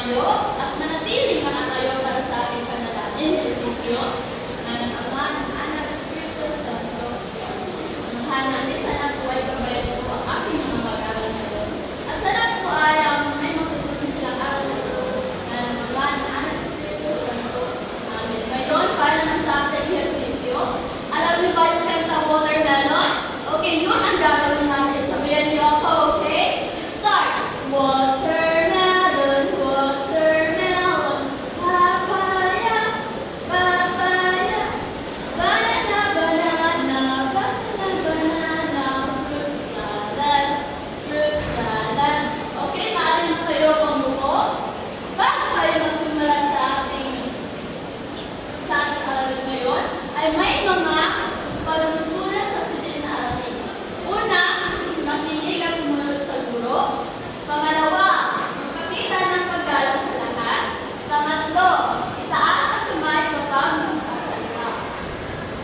tumayo at manatiling nakatayo para sa ating panalangin. Servisyo ng Ama, ng Anak, Espiritu Santo. Ang namin, sana po ay gabayan po ang aking mga mag-aaral ngayon. At sana po ay may matutunan silang aral na ito ng Ama, ng Anak, Espiritu Santo. Amen. Ngayon, para na sa ating ehersisyo, alam niyo ba yung kanta watermelon? Okay, yun ang gagawin namin. Sabihan niyo ako, okay? Let's start. Watermelon, watermelon, papaya, papaya, banana, banana, banana, banana, fruit salad, fruit salad. Okay, maaari na kayo pamuko. Bago kayo magsimula sa ating aral ngayon, ay may mga pagtutunan sa silid na aral. Una, makinig at sumunod sa guro. Pangalawa, magpakita ng paggalang sa lahat. Pangatlo, itaas ang kamay kapag magsasalita.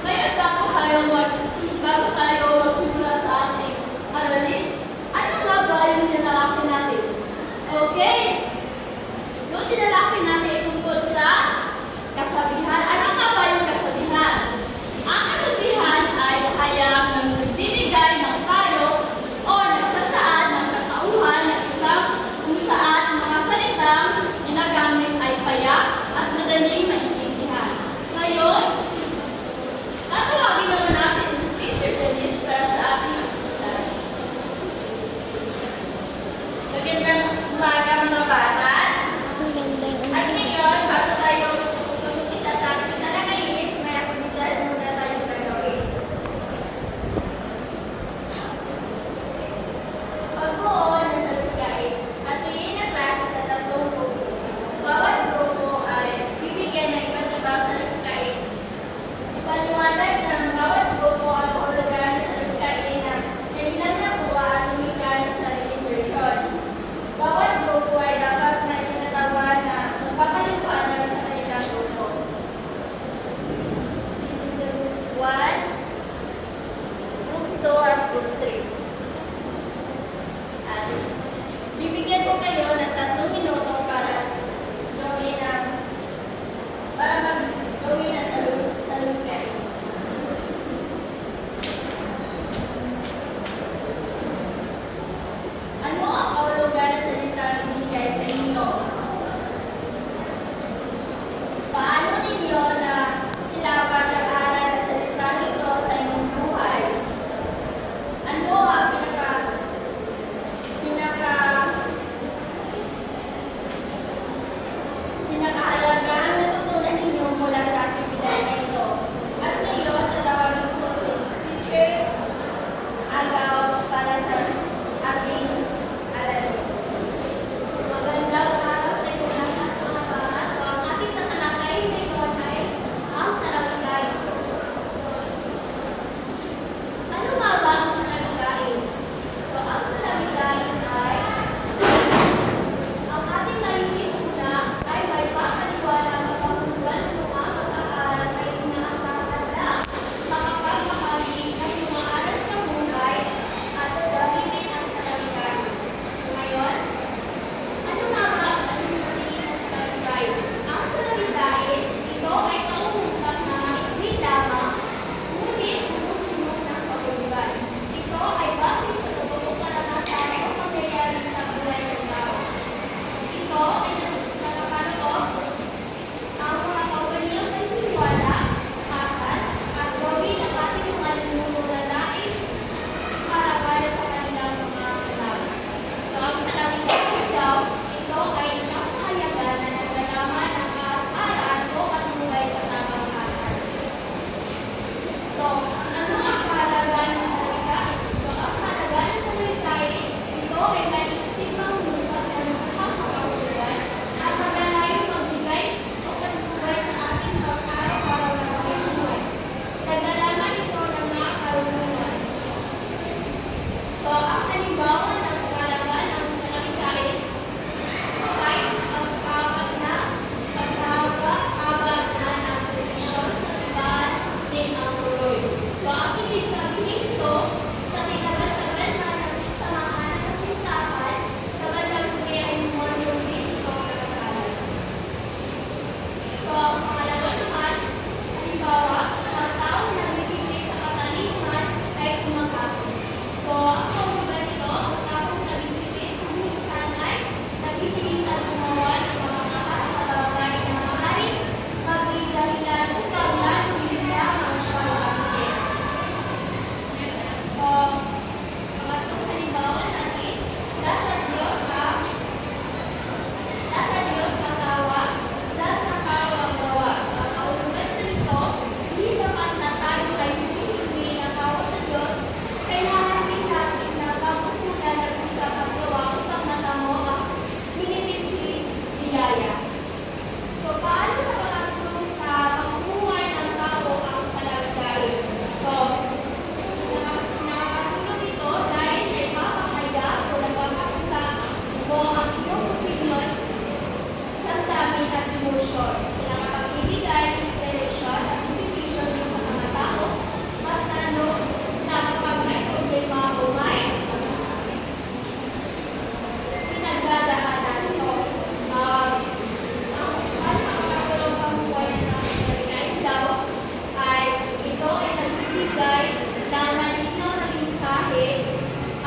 Ngayon, bago tayo magsimula sa ating aralin, ano nga ba yung tinalaki natin? Okay? Yung tinalaki natin ay tungkol sa kasabihan. Ano nga ba yung kasabihan? Ang kasabihan ay hayang nagbibigay ng payo o nagsasaad ng katauhan na isang kung saan mga salitang ginagamit ay payak at madaling maintindihan. Ngayon, tatawagin naman natin si Teacher Denise para sa ating aktividad. Magandang umaga mga bata. At ngayon, bago tayo mag-umpisa sa ating talakayin, may aktividad muna tayo gagawin. Pagbuo na sa pagkain at piliin ang klase sa tatlong grupo. Bawat grupo ay bibigyan ng iba't ibang salukikain. Ipaliwanag ng bawat grupo ang kahulugan ng salukikain na kanilang nakuha at lumikha ng sariling version. Bawat grupo ay dapat na tinatawag na magpapaliwanag sa kanilang grupo. This is the group 1, group 2 at group 3. At bibigyan ko kayo ng 3 minuto para gawin ang salukikain. Ano ang kahulugan ng salita na binigay sa inyo? Paano ninyo na ilapat ang aral ng salita nito sa inyong buhay? Ano ang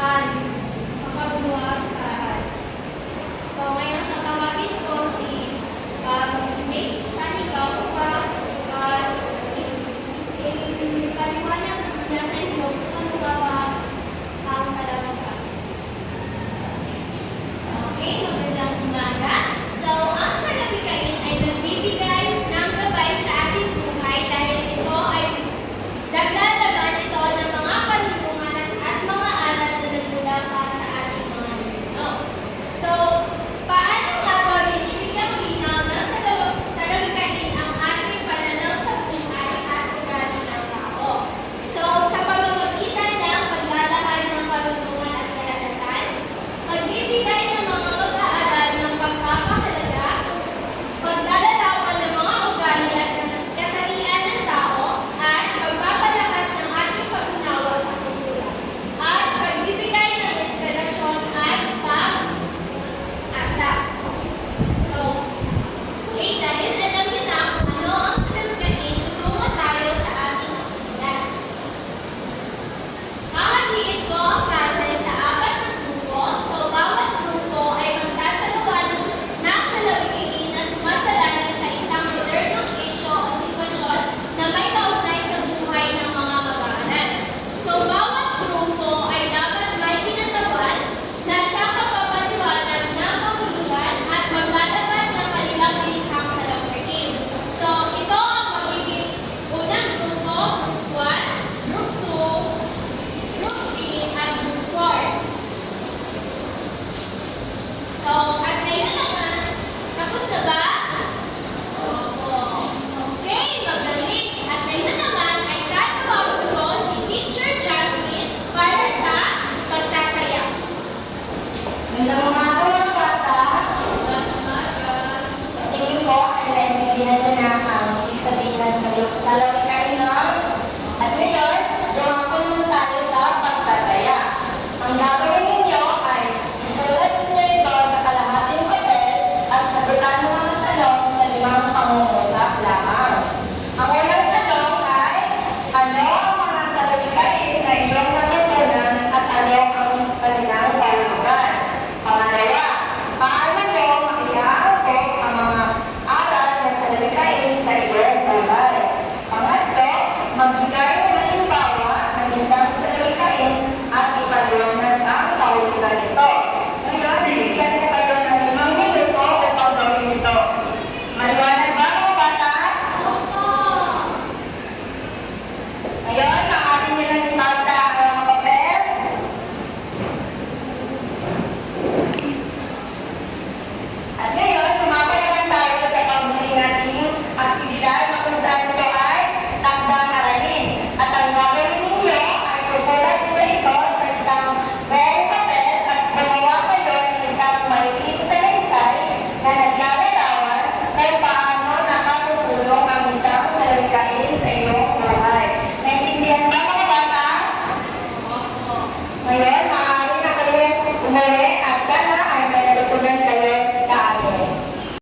And